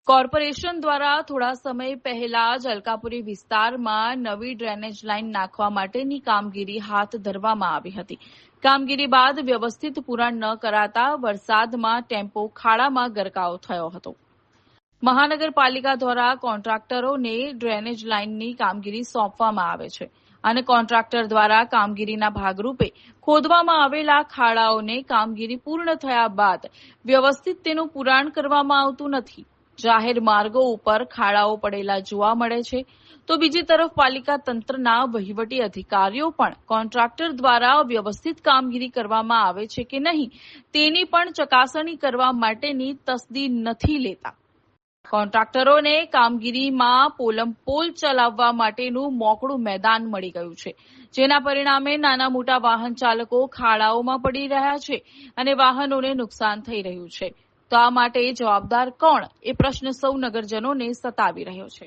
Corporation દ્વારા થોડા સમય પહેલા જ અલકાપુરી વિસ્તારમાં નવી ડ્રેનેજ લાઇન નાખવા માટેની કામગીરી હાથ ધરવામાં આવી હતી. કામગીરી બાદ વ્યવસ્થિત પૂરણ ન કરાતા વરસાદમાં ટેમ્પો ખાડામાં ગરકાવ થયો હતો. મહાનગરપાલિકા દ્વારા કોન્ટ્રાક્ટરોને ડ્રેનેજ લાઇનની કામગીરી સોંપવામાં આવે છે અને કોન્ટ્રાક્ટર દ્વારા કામગીરીના ભાગરૂપે ખોદવામાં આવેલા ખાડાઓને કામગીરી પૂર્ણ થયા બાદ વ્યવસ્થિત તેનું પુરાણ કરવામાં આવતું નથી. જાહેર માર્ગો ઉપર ખાડાઓ પડેલા જોવા મળે છે, તો બીજી તરફ પાલિકા તંત્રના વહીવટી અધિકારીઓ પણ કોન્ટ્રાક્ટર દ્વારા વ્યવસ્થિત કામગીરી કરવામાં આવે છે કે નહીં તેની પણ ચકાસણી કરવા માટેની તસદી નથી લેતા. કોન્ટ્રાક્ટરોને કામગીરીમાં પોલમપોલ ચલાવવા માટેનું મોકળું મેદાન મળી ગયું છે, જેના પરિણામે નાના મોટા વાહન ચાલકો ખાડાઓમાં પડી રહ્યા છે અને વાહનોને નુકસાન થઈ રહ્યું છે. તો આ માટે જવાબદાર કોણ એ પ્રશ્ન સૌ નગરજનોને સતાવી રહ્યો છે.